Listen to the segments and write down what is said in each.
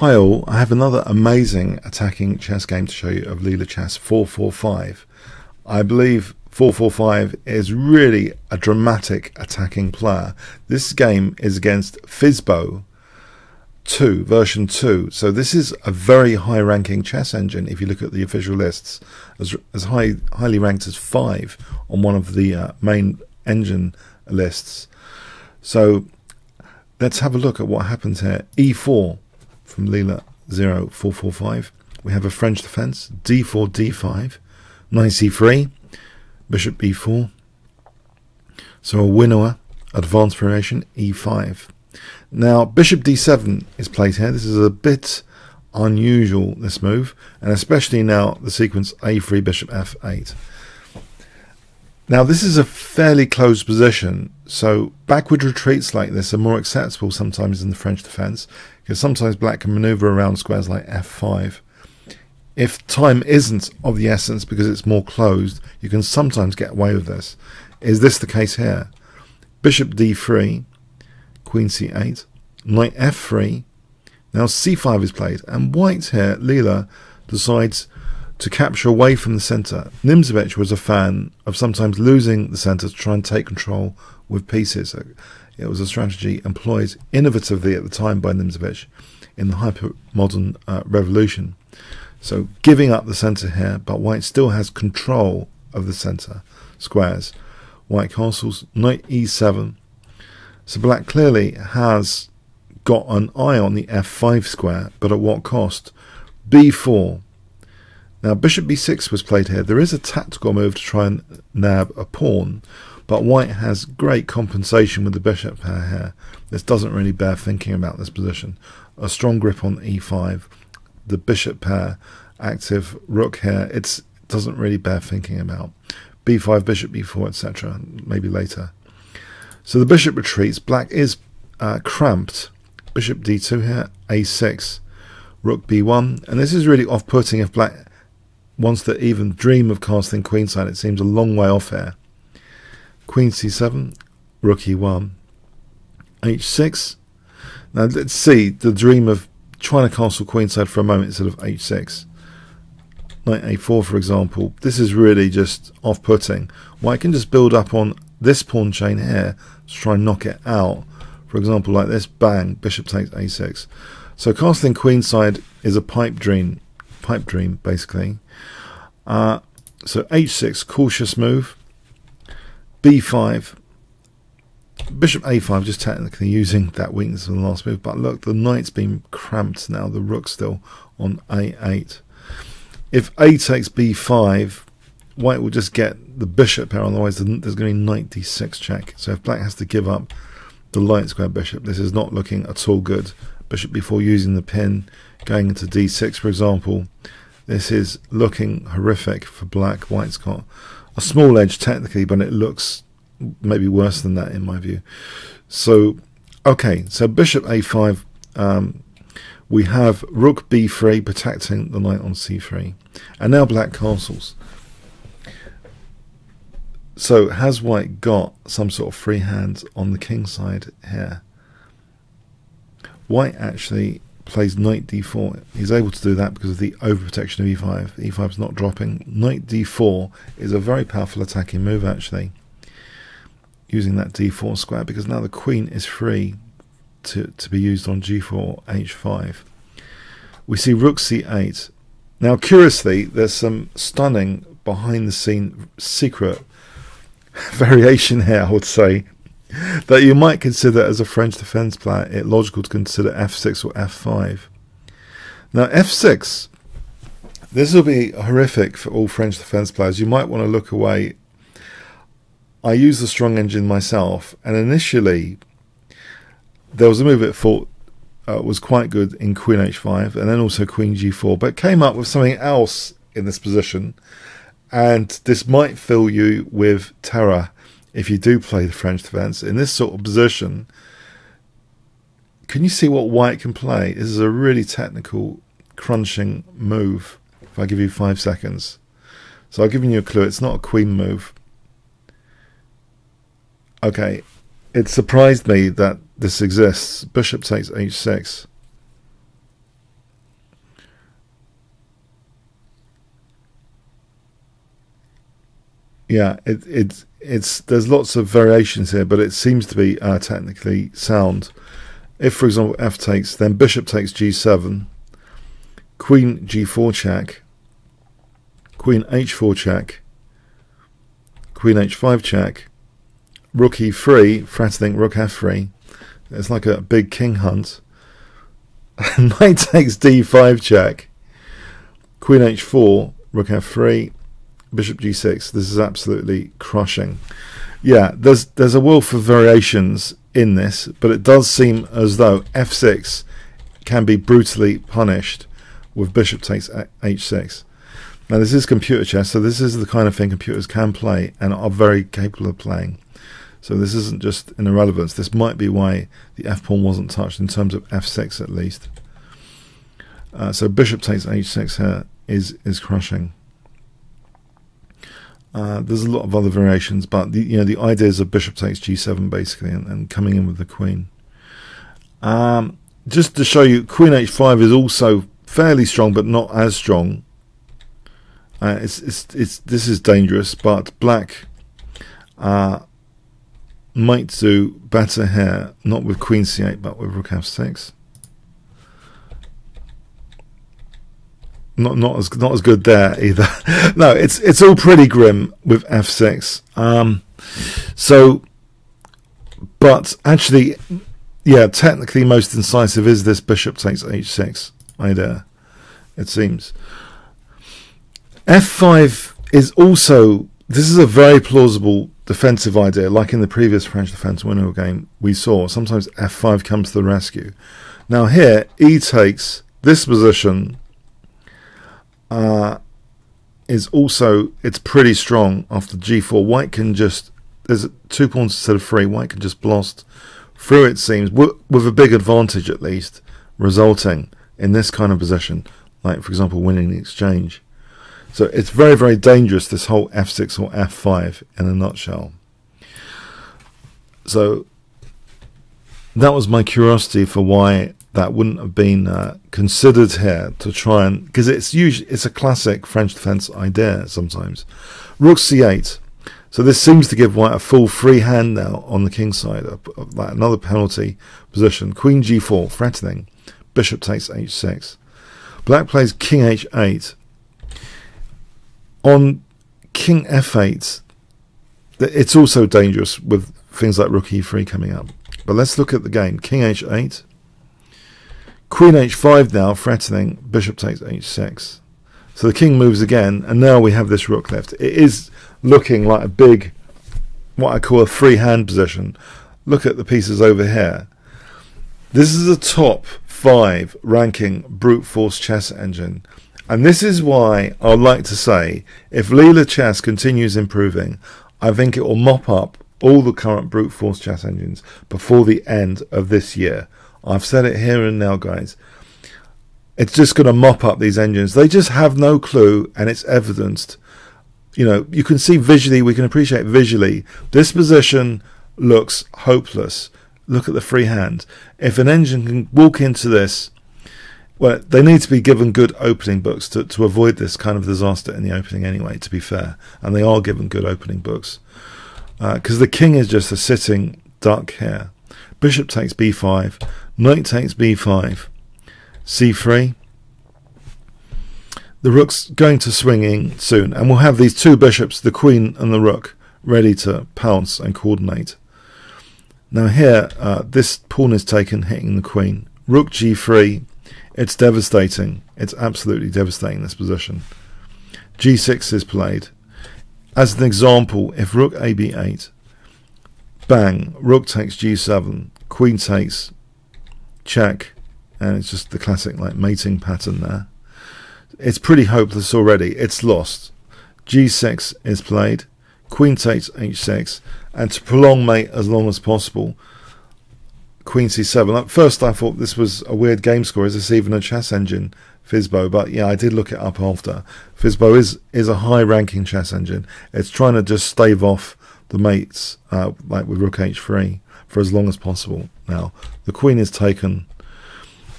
Hi all, I have another amazing attacking chess game to show you of Leela Chess 445. I believe 445 is really a dramatic attacking player. This game is against Fizbo 2, version 2. So this is a very high ranking chess engine if you look at the official lists, as highly ranked as 5 on one of the main engine lists. So let's have a look at what happens here. E4 from Leela Zero 445. We have a French defense, d4, d5, knight c3, bishop b4. So a winnower, advanced variation, e5. Now bishop d7 is played here. This is a bit unusual, this move, and especially now the sequence a3, bishop f8. Now this is a fairly closed position, so backward retreats like this are more acceptable sometimes in the French defense, because sometimes black can maneuver around squares like f5. If time isn't of the essence because it's more closed, you can sometimes get away with this. Is this the case here? Bishop d3, queen c8, knight f3, now c5 is played, and white here, Leela, decides to capture away from the center. Nimzovich was a fan of sometimes losing the center to try and take control with pieces. It was a strategy employed innovatively at the time by Nimzovich in the hyper-modern revolution. So giving up the center here, but white still has control of the center squares. White castles, knight e7. So black clearly has got an eye on the f5 square, but at what cost? b4. Now bishop b6 was played here. There is a tactical move to try and nab a pawn, but white has great compensation with the bishop pair here. This doesn't really bear thinking about this position. A strong grip on e5, the bishop pair, active rook here. It doesn't really bear thinking about. b5, bishop b4, etc. Maybe later. So the bishop retreats. Black is cramped. Bishop d2 here, a6, rook b1, and this is really off-putting if black wants to even dream of casting queenside. It seems a long way off here. Queen c7, rook e1, h6. Now let's see the dream of trying to castle queenside for a moment instead of h6. Knight a4, for example. This is really just off-putting. White can just build up on this pawn chain here to try and knock it out. For example, like this, bang, bishop takes a6. So casting queenside is a pipe dream basically. So h6, cautious move. b5, bishop a5, just technically using that weakness of the last move. But look, the knight's been cramped now. The rook's still on a8. If a takes b5, white will just get the bishop pair. Otherwise, there's going to be knight d6 check. So if black has to give up the light square bishop, this is not looking at all good. Bishop b4 using the pin, going into d6, for example. This is looking horrific for black. White's got a small edge technically, but it looks maybe worse than that in my view. So, okay, so bishop a5, we have rook b3 protecting the knight on c3. And now black castles. So has white got some sort of free hand on the king side here? White actually plays knight d4. He's able to do that because of the overprotection of e5. e5 is not dropping. Knight d4 is a very powerful attacking move actually, using that d4 square, because now the queen is free to be used on g4, h5. We see rook c8. Now curiously, there's some stunning behind the scene secret variation here, I would say, that you might consider as a French defense player it logical to consider f6 or f5. Now f6, this will be horrific for all French defense players. You might want to look away. I use the strong engine myself, and initially there was a move it thought was quite good in queen h5 and then also queen g4, but came up with something else in this position, and this might fill you with terror if you do play the French defense. In this sort of position, can you see what white can play? This is a really technical, crunching move. If I give you 5 seconds. So I've given you a clue. It's not a queen move. Okay, it surprised me that this exists. Bishop takes h6. yeah, there's lots of variations here, but it seems to be technically sound. If, for example, f takes, then bishop takes g7, queen g4 check, queen h4 check, queen h5 check, rook e3, threatening rook f3. It's like a big king hunt. Knight takes d5 check, queen h4, rook f3, bishop g6. This is absolutely crushing. Yeah, there's a wealth of variations in this, but it does seem as though f6 can be brutally punished with bishop takes h6. Now this is computer chess, so this is the kind of thing computers can play and are very capable of playing. So this isn't just an irrelevance. This might be why the f-pawn wasn't touched in terms of f6 at least. So bishop takes h6 here is crushing. There's a lot of other variations, but the ideas of bishop takes g7 basically, and coming in with the queen. Just to show you, queen h5 is also fairly strong, but not as strong. This is dangerous, but black might do better here, not with queen c8, but with rook f6. Not as good there either. No, it's all pretty grim with f6. But actually, yeah, technically most incisive is this bishop takes h6 idea, it seems. f5 is also, this is a very plausible defensive idea, like in the previous French defense winner game we saw. Sometimes f5 comes to the rescue. Now here, e takes, this position is also, it's pretty strong after g4. White can just, there's 2 pawns instead of 3, white can just blast through, it seems, with a big advantage at least, resulting in this kind of position, like for example winning the exchange. So it's very, very dangerous, this whole f6 or f5 in a nutshell. So that was my curiosity for why that wouldn't have been considered here, to try and, because it's a classic French defense idea sometimes. Rook c8. So this seems to give white a full free hand now on the king side, like another penalty position. Queen g4, threatening. Bishop takes h6. Black plays king h8. On king f8, it's also dangerous with things like rook e3 coming up. But let's look at the game. King h8. Queen h5 now, threatening. Bishop takes h6. So the king moves again, and now we have this rook left. It is looking like a big, what I call a free hand position. Look at the pieces over here. This is a top 5 ranking brute force chess engine. And this is why I'd like to say, if Leela Chess continues improving, I think it will mop up all the current brute force chess engines before the end of this year. I've said it here and now, guys. It's just going to mop up these engines. They just have no clue, and it's evidenced. You know, you can see visually, we can appreciate visually, this position looks hopeless. Look at the free hand. If an engine can walk into this, well, they need to be given good opening books to avoid this kind of disaster in the opening anyway, to be fair. And they are given good opening books. Because the king is just a sitting duck here. Bishop takes b5. Knight takes b5. c3. The rook's going to swing in soon. And we'll have these two bishops, the queen and the rook, ready to pounce and coordinate. Now here, this pawn is taken, hitting the queen. Rook g3. It's devastating. It's absolutely devastating, this position. g6 is played. As an example, if rook ab8, bang, rook takes g7, queen takes, check, and it's just the classic like mating pattern there. It's pretty hopeless already. It's lost. g6 is played, queen takes h6, and to prolong mate as long as possible, queen c7. At first I thought this was a weird game score. Is this even a chess engine, Fizbo? But yeah, I did look it up after. Fizbo is a high ranking chess engine. It's trying to just stave off the mates, like with rook h3, for as long as possible. Now the queen is taken,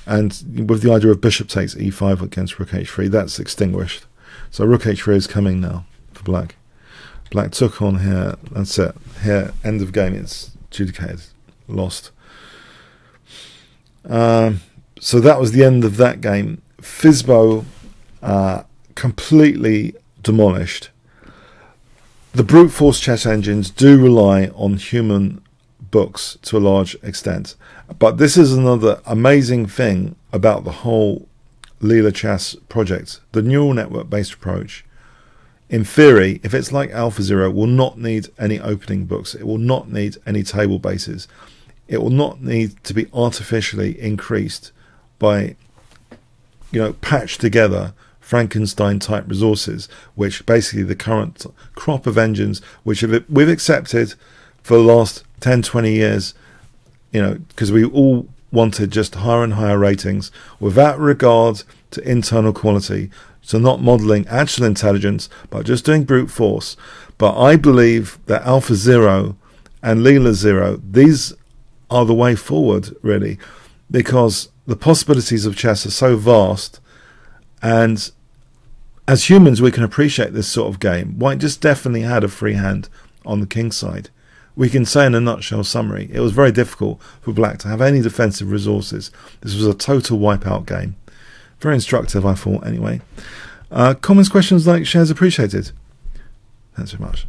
and with the idea of bishop takes e5 against rook h3, that's extinguished. So rook h3 is coming now for black. Black took on here. That's it. Here, end of game. It's adjudicated. Lost. So that was the end of that game. Fizbo completely demolished. The brute force chess engines do rely on human books to a large extent. But this is another amazing thing about the whole Leela Chess project. The neural network based approach, in theory, if it's like AlphaGo, will not need any opening books. It will not need any table bases. It will not need to be artificially increased by, patched together Frankenstein type resources, which basically the current crop of engines, which we've accepted for the last 10-20 years, because we all wanted just higher and higher ratings without regard to internal quality, so not modeling actual intelligence but just doing brute force. But I believe that AlphaGo and Leela Zero, these are the way forward, really, because the possibilities of chess are so vast, and as humans we can appreciate this sort of game. White just definitely had a free hand on the king's side. We can say in a nutshell summary, it was very difficult for black to have any defensive resources. This was a total wipeout game. Very instructive, I thought, anyway. Comments, questions, likes, shares appreciated. Thanks very much.